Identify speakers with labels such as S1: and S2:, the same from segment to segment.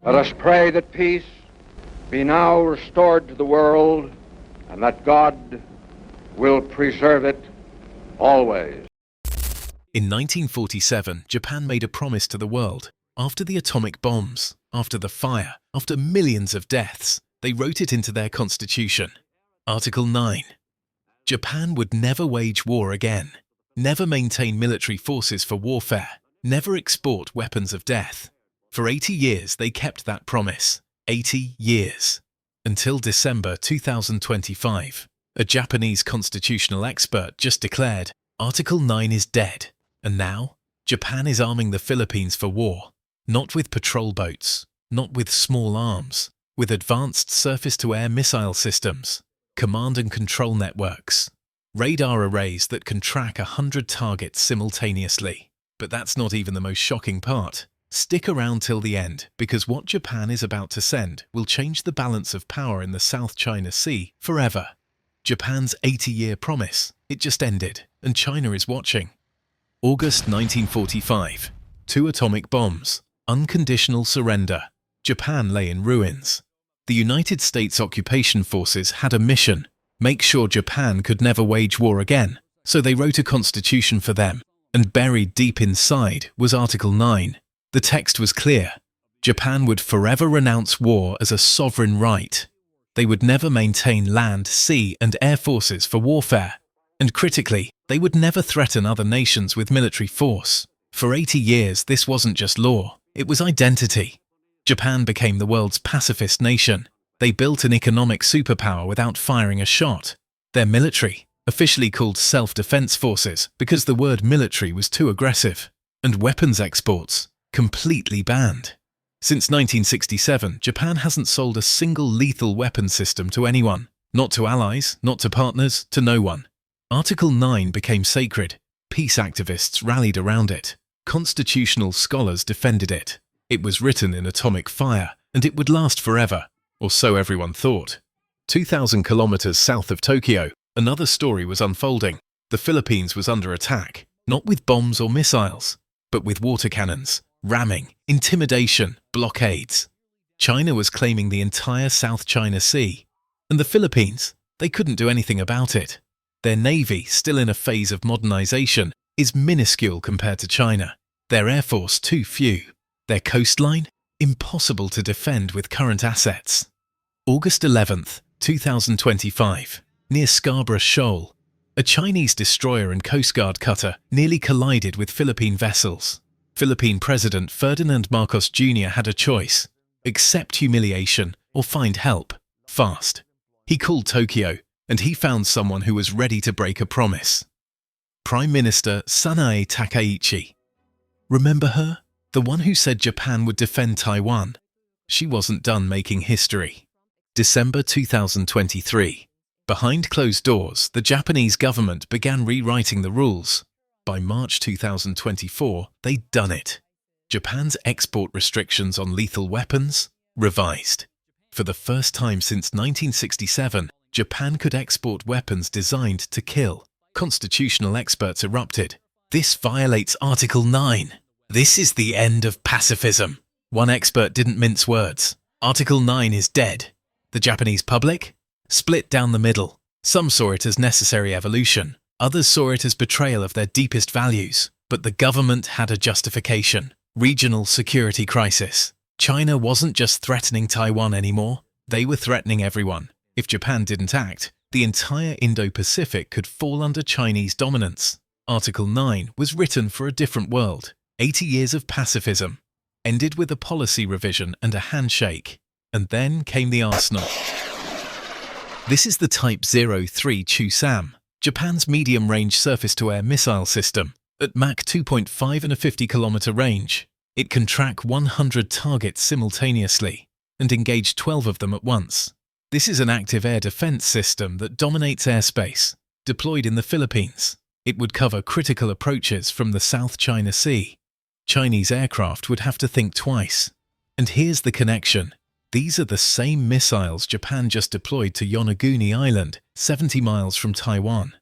S1: Let us pray that peace be now restored to the world and that God will preserve it always.
S2: In 1947, Japan made a promise to the world. After the atomic bombs, after the fire, after millions of deaths, they wrote it into their constitution. Article 9. Japan would never wage war again, never maintain military forces for warfare, never export weapons of death. For 80 years they kept that promise. 80 years. Until December 2025. A Japanese constitutional expert just declared, Article 9 is dead. And now, Japan is arming the Philippines for war. Not with patrol boats, not with small arms, with advanced surface-to-air missile systems, command and control networks, radar arrays that can track 100 targets simultaneously. But that's not even the most shocking part. Stick around till the end, because what Japan is about to send will change the balance of power in the South China Sea forever. Japan's 80-year promise, it just ended, and China is watching. August 1945. 2 atomic bombs. Unconditional surrender. Japan lay in ruins. The United States occupation forces had a mission: make sure Japan could never wage war again. So they wrote a constitution for them, and buried deep inside was Article 9. The text was clear. Japan would forever renounce war as a sovereign right. They would never maintain land, sea, and air forces for warfare. And critically, they would never threaten other nations with military force. For 80 years, this wasn't just law, it was identity. Japan became the world's pacifist nation. They built an economic superpower without firing a shot. Their military, officially called self-defense forces because the word military was too aggressive, and weapons exports, completely banned. Since 1967, Japan hasn't sold a single lethal weapon system to anyone. Not to allies, not to partners, to no one. Article 9 became sacred. Peace activists rallied around it. Constitutional scholars defended it. It was written in atomic fire, and it would last forever, or so everyone thought. 2,000 kilometers south of Tokyo, another story was unfolding. The Philippines was under attack, not with bombs or missiles, but with water cannons, ramming, intimidation, blockades. China was claiming the entire South China Sea, and the Philippines, they couldn't do anything about it. Their navy, still in a phase of modernization, is minuscule compared to China. Their air force too few. Their coastline, impossible to defend with current assets. August 11th, 2025, near Scarborough Shoal, a Chinese destroyer and Coast Guard cutter nearly collided with Philippine vessels. Philippine President Ferdinand Marcos Jr. had a choice: accept humiliation or find help, fast. He called Tokyo, and he found someone who was ready to break a promise. Prime Minister Sanae Takaichi. Remember her? The one who said Japan would defend Taiwan. She wasn't done making history. December 2023. Behind closed doors, the Japanese government began rewriting the rules. By March 2024, they'd done it. Japan's export restrictions on lethal weapons revised. For the first time since 1967, Japan could export weapons designed to kill. Constitutional experts erupted. This violates Article 9. This is the end of pacifism. One expert didn't mince words. Article 9 is dead. The Japanese public? Split down the middle. Some saw it as necessary evolution. Others saw it as betrayal of their deepest values. But the government had a justification. Regional security crisis. China wasn't just threatening Taiwan anymore. They were threatening everyone. If Japan didn't act, the entire Indo-Pacific could fall under Chinese dominance. Article 9 was written for a different world. 80 years of pacifism. Ended with a policy revision and a handshake. And then came the arsenal. This is the Type 03 Chu-SAM, Japan's medium-range surface-to-air missile system. At Mach 2.5 and a 50-kilometer range, it can track 100 targets simultaneously and engage 12 of them at once. This is an active air defense system that dominates airspace, deployed in the Philippines. It would cover critical approaches from the South China Sea. Chinese aircraft would have to think twice. And here's the connection. These are the same missiles Japan just deployed to Yonaguni Island, 70 miles from Taiwan.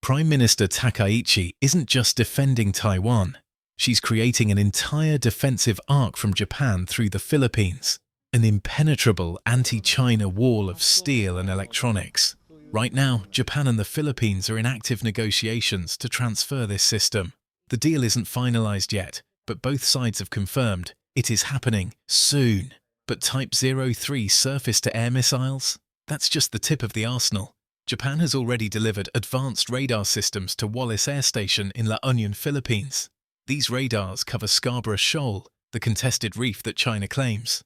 S2: Prime Minister Takaichi isn't just defending Taiwan. She's creating an entire defensive arc from Japan through the Philippines, an impenetrable anti-China wall of steel and electronics. Right now, Japan and the Philippines are in active negotiations to transfer this system. The deal isn't finalized yet, but both sides have confirmed it is happening soon. But Type 03 surface-to-air missiles? That's just the tip of the arsenal. Japan has already delivered advanced radar systems to Wallis Air Station in La Union, Philippines. These radars cover Scarborough Shoal, the contested reef that China claims.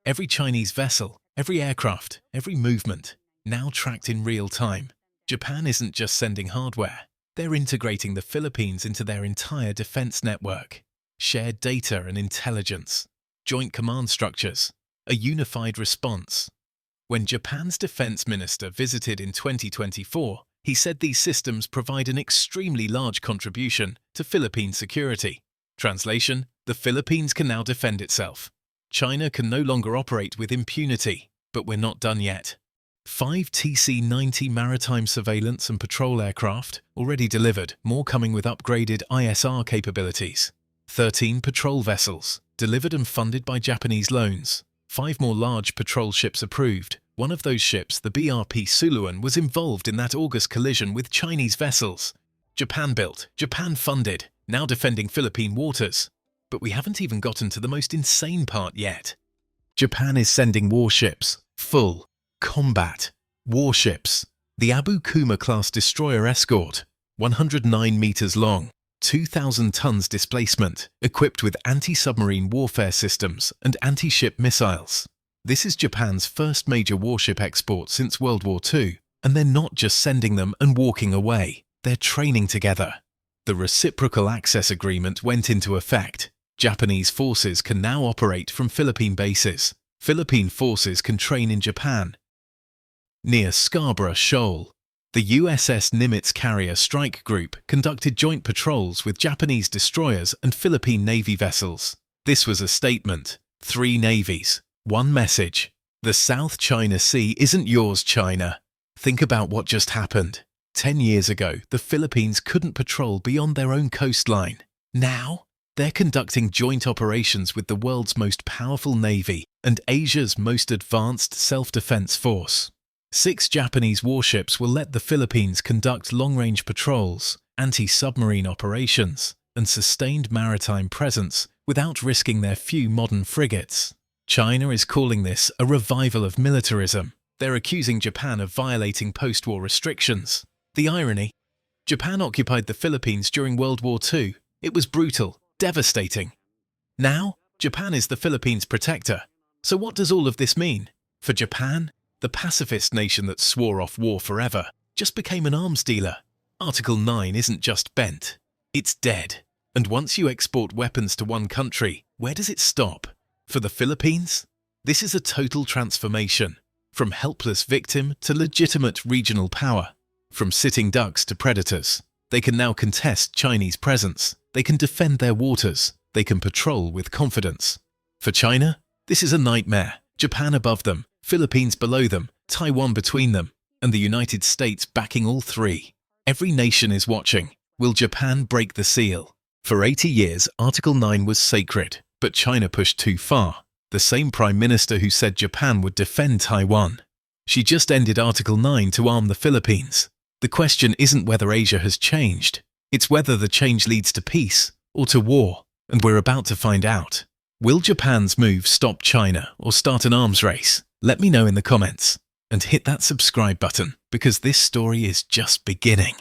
S2: Every Chinese vessel, every aircraft, every movement, now tracked in real time. Japan isn't just sending hardware. They're integrating the Philippines into their entire defense network. Shared data and intelligence, joint command structures, a unified response. When Japan's defense minister visited in 2024, he said these systems provide an extremely large contribution to Philippine security. Translation: the Philippines can now defend itself. China can no longer operate with impunity, but we're not done yet. 5 TC-90 maritime surveillance and patrol aircraft already delivered, more coming with upgraded ISR capabilities. 13 patrol vessels, delivered and funded by Japanese loans. 5 more large patrol ships approved. One of those ships, the BRP Suluan, was involved in that August collision with Chinese vessels. Japan built, Japan funded, now defending Philippine waters. But we haven't even gotten to the most insane part yet. Japan is sending warships, full combat warships. The Abu Kuma-class destroyer escort, 109 meters long, 2,000 tons displacement, equipped with anti-submarine warfare systems and anti-ship missiles. This is Japan's first major warship export since World War II, and they're not just sending them and walking away, they're training together. The Reciprocal Access Agreement went into effect. Japanese forces can now operate from Philippine bases. Philippine forces can train in Japan. Near Scarborough Shoal, the USS Nimitz Carrier Strike Group conducted joint patrols with Japanese destroyers and Philippine Navy vessels. This was a statement. 3 navies. One message: the South China Sea isn't yours, China. Think about what just happened. 10 years ago, the Philippines couldn't patrol beyond their own coastline. Now, they're conducting joint operations with the world's most powerful navy and Asia's most advanced self-defense force. 6 Japanese warships will let the Philippines conduct long-range patrols, anti-submarine operations, and sustained maritime presence without risking their few modern frigates. China is calling this a revival of militarism. They're accusing Japan of violating post-war restrictions. The irony: Japan occupied the Philippines during World War II. It was brutal, devastating. Now, Japan is the Philippines' protector. So what does all of this mean? For Japan, the pacifist nation that swore off war forever just became an arms dealer. Article 9 isn't just bent, it's dead. And once you export weapons to one country, where does it stop? For the Philippines, this is a total transformation. From helpless victim to legitimate regional power. From sitting ducks to predators. They can now contest Chinese presence. They can defend their waters. They can patrol with confidence. For China, this is a nightmare. Japan above them, Philippines below them, Taiwan between them, and the United States backing all 3. Every nation is watching. Will Japan break the seal? For 80 years, Article 9 was sacred, but China pushed too far. The same Prime Minister who said Japan would defend Taiwan. She just ended Article 9 to arm the Philippines. The question isn't whether Asia has changed. It's whether the change leads to peace or to war, and we're about to find out. Will Japan's move stop China or start an arms race? Let me know in the comments. And hit that subscribe button, because this story is just beginning.